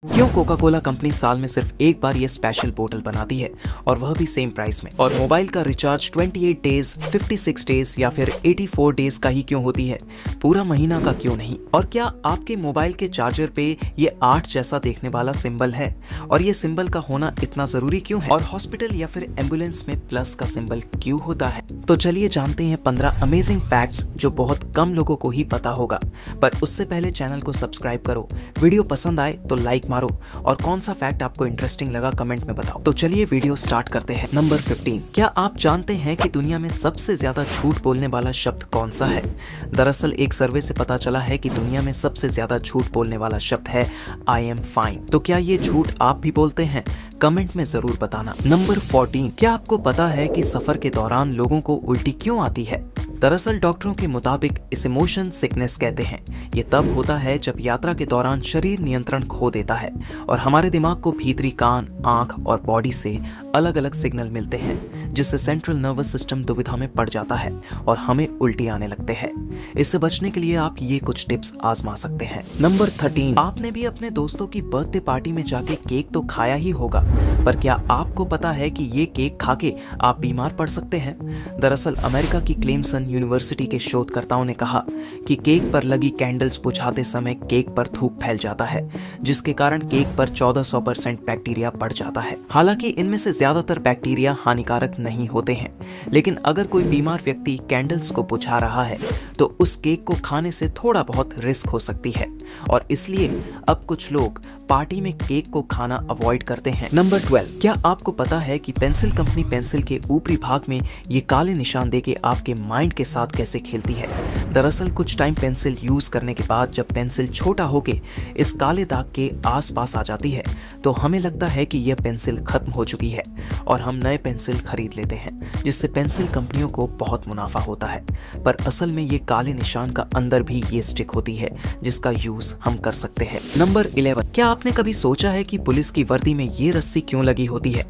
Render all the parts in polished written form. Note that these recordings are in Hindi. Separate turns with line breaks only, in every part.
क्यों कोका कोला कंपनी साल में सिर्फ एक बार ये स्पेशल बोतल बनाती है और वह भी सेम प्राइस में। और मोबाइल का रिचार्ज 28 डेज, 56 डेज या फिर 84 डेज का ही क्यों होती है, पूरा महीना का क्यों नहीं। और क्या आपके मोबाइल के चार्जर पे ये 8 जैसा देखने वाला सिंबल है, और ये सिंबल का होना इतना जरूरी क्यों है। और हॉस्पिटल या फिर एम्बुलेंस में प्लस का सिंबल क्यों होता है। तो चलिए जानते हैं 15 अमेजिंग फैक्ट्स जो बहुत कम लोगों को ही पता होगा। पर उससे पहले चैनल को सब्सक्राइब करो, वीडियो पसंद आए तो लाइक मारो, और कौन सा फैक्ट आपको इंटरेस्टिंग लगा कमेंट में बताओ। तो चलिए वीडियो स्टार्ट करते हैं। नंबर 15, क्या आप जानते हैं कि दुनिया में सबसे ज्यादा झूठ बोलने वाला शब्द कौन सा है। दरअसल एक सर्वे से पता चला है कि दुनिया में सबसे ज्यादा झूठ बोलने वाला शब्द है आई एम फाइन। तो क्या ये झूठ आप भी बोलते हैं, कमेंट में जरूर बताना। नंबर 14, क्या आपको पता है कि सफर के दौरान लोगों को उल्टी क्यों आती है। दरअसल डॉक्टरों के मुताबिक इसे मोशन सिकनेस कहते हैं। ये तब होता है जब यात्रा के दौरान शरीर नियंत्रण खो देता है और हमारे दिमाग को भीतरी कान, आंख और बॉडी से अलग अलग सिग्नल मिलते हैं, जिससे सेंट्रल नर्वस सिस्टम दुविधा में पड़ जाता है और हमें उल्टी आने लगते हैं। इससे बचने के लिए आप ये कुछ टिप्स आजमा सकते हैं। नंबर 13, आपने भी अपने दोस्तों की बर्थडे पार्टी में जाके केक तो खाया ही होगा, पर क्या आपको पता है कि ये केक खाके आप बीमार पड़ सकते हैं। दरअसल अमेरिका की क्लेमसन यूनिवर्सिटी के शोधकर्ताओं ने कहा कि केक पर लगी कैंडल्स बुझाते समय केक पर थूक फैल जाता है, जिसके कारण केक पर 1400% बैक्टीरिया बढ़ जाता है। हालांकि इनमें से ज्यादातर बैक्टीरिया हानिकारक नहीं होते हैं, लेकिन अगर कोई बीमार व्यक्ति कैंडल्स को बुझा रहा है तो उस केक को खाने से थोड़ा बहुत रिस्क हो सकती है, और इसलिए अब कुछ लोग पार्टी में केक को खाना अवॉइड करते हैं। नंबर 12, क्या आपको पता है कि पेंसिल कंपनी पेंसिल के ऊपरी भाग में ये काले निशान देके आपके माइंड के साथ कैसे खेलती है। दरअसल कुछ टाइम पेंसिल यूज करने के बाद जब पेंसिल छोटा होके इस काले दाग के आसपास आ जाती है तो हमें लगता है कि यह पेंसिल खत्म हो चुकी है और हम नए पेंसिल खरीद लेते हैं, जिससे पेंसिल कंपनियों को बहुत मुनाफा होता है। पर असल में ये काले निशान का अंदर भी ये स्टिक होती है जिसका यूज हम कर सकते हैं। नंबर 11, क्या आपने कभी सोचा है कि पुलिस की वर्दी में ये रस्सी क्यों लगी होती है।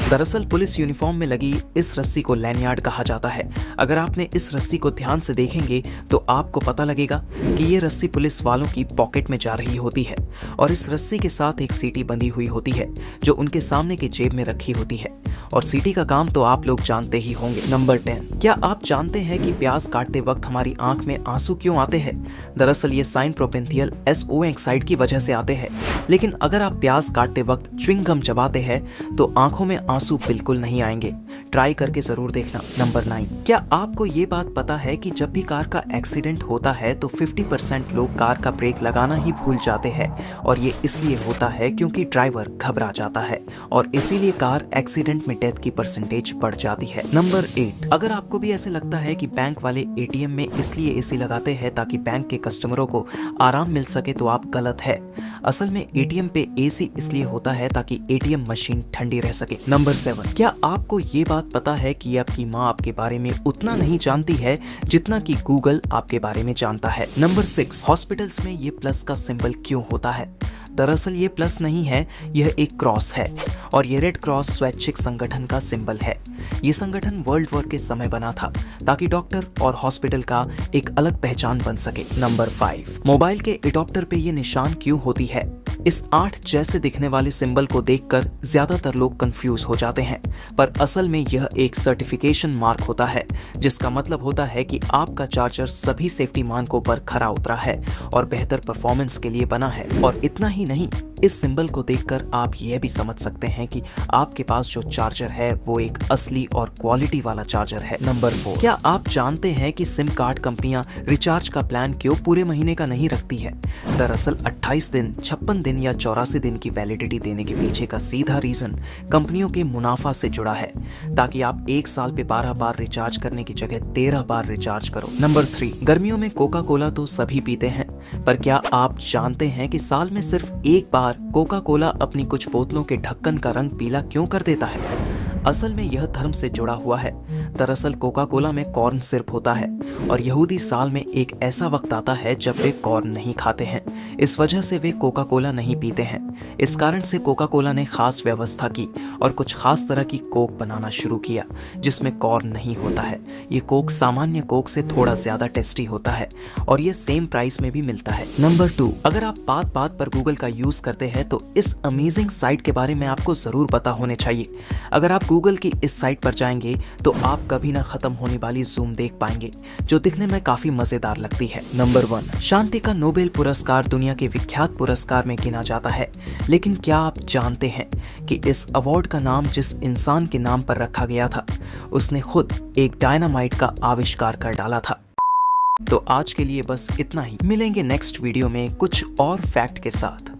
दरअसल पुलिस यूनिफॉर्म में लगी इस रस्सी को लैनियार्ड कहा जाता है। अगर आपने इस रस्सी को ध्यान से देखेंगे तो आपको पता लगेगा कि ये रस्सी पुलिस वालों की पॉकेट में जा रही होती है, और इस रस्सी के साथ एक सीटी बंधी हुई होती है जो उनके सामने की जेब में रखी होती है, और सीटी का काम तो आप लोग जानते ही होंगे। नंबर 10, क्या आप जानते हैं कि प्याज काटते वक्त हमारी आंख में आंसू क्यों आते हैं। दरअसल ये साइनप्रोपेंथियल SO एक्साइड की वजह से आते हैं, लेकिन अगर आप प्याज काटते वक्त च्युइंग गम चबाते हैं तो आंखों में आंसू बिल्कुल नहीं आएंगे। ट्राई करके जरूर देखना। नंबर 9, क्या आपको ये बात पता है कि जब भी कार का एक्सीडेंट होता है तो 50% लोग कार का ब्रेक लगाना ही भूल जाते हैं, और ये इसलिए होता है क्योंकि ड्राइवर घबरा जाता है और इसीलिए कार एक्सीडेंट में डेथ की परसेंटेज बढ़ जाती है। नंबर 8, अगर आपको भी ऐसे लगता है कि बैंक वाले ATM में इसलिए AC लगाते हैं ताकि बैंक के कस्टमरों को आराम मिल सके तो आप गलत है। असल में ATM पे AC इसलिए होता है ताकि ATM मशीन ठंडी रह सके। नंबर 7, क्या आपको ये बात पता है कि आपकी माँ आपके बारे में उतना नहीं जानती है जितना कि गूगल आपके बारे में जानता है। नंबर 6, हॉस्पिटल्स में ये प्लस का सिंबल क्यों होता है। दरअसल ये प्लस नहीं है, यह एक क्रॉस है, और ये रेड क्रॉस स्वैच्छिक संगठन का सिंबल है। ये संगठन वर्ल्ड वॉर के समय बना था ताकि डॉक्टर और हॉस्पिटल का एक अलग पहचान बन सके। नंबर 5, मोबाइल के एडॉप्टर पे ये निशान क्यों होती है। इस 8 जैसे दिखने वाले सिंबल को देखकर ज्यादातर लोग कंफ्यूज हो जाते हैं, पर असल में यह एक सर्टिफिकेशन मार्क होता है, जिसका मतलब होता है कि आपका चार्जर सभी सेफ्टी मानकों पर खरा उतरा है और बेहतर परफॉर्मेंस के लिए बना है। और इतना ही नहीं, इस सिंबल को देखकर आप यह भी समझ सकते हैं कि आपके पास जो चार्जर है वो एक असली और क्वालिटी वाला चार्जर है। नंबर 4, क्या आप जानते हैं कि सिम कार्ड कंपनियां रिचार्ज का प्लान क्यों पूरे महीने का नहीं रखती है। दरअसल 28 दिन, 56 दिन या 84 दिन की वैलिडिटी देने के पीछे का सीधा रीजन कंपनियों के मुनाफा से जुड़ा है, ताकि आप एक साल पे 12 बार रिचार्ज करने की जगह 13 बार रिचार्ज करो। नंबर 3, गर्मियों में कोका कोला तो सभी पीते हैं, पर क्या आप जानते हैं कि साल में सिर्फ एक बार कोका कोला अपनी कुछ बोतलों के ढक्कन का रंग पीला क्यों कर देता है। असल में यह धर्म से जुड़ा हुआ है। दरअसल कोका कोला में कॉर्न सिर्फ होता है और यहूदी साल में एक ऐसा वक्त आता है जब वे कॉर्न नहीं खाते हैं। इस वजह से वे कोका कोला नहीं पीते हैं। इस कारण से कोका कोला ने खास व्यवस्था की और कुछ खास तरह की कोक बनाना शुरू किया जिसमें कॉर्न नहीं होता है। ये कोक सामान्य कोक से थोड़ा ज्यादा टेस्टी होता है और ये सेम प्राइस में भी मिलता है। नंबर 2, अगर आप बात बात पर गूगल का यूज करते हैं तो इस अमेजिंग साइट के बारे में आपको जरूर पता होने चाहिए। अगर आप गूगल की इस साइट पर जाएंगे तो आप कभी ना खत्म होने वाली जूम देख पाएंगे जो दिखने में काफी मजेदार लगती है। नंबर 1, शांति का नोबेल पुरस्कार दुनिया के विख्यात पुरस्कार में गिना जाता है, लेकिन क्या आप जानते हैं कि इस अवार्ड का नाम जिस इंसान के नाम पर रखा गया था उसने खुद एक डायनामाइट का आविष्कार कर डाला था। तो आज के लिए बस इतना ही। मिलेंगे नेक्स्ट वीडियो में कुछ और फैक्ट के साथ।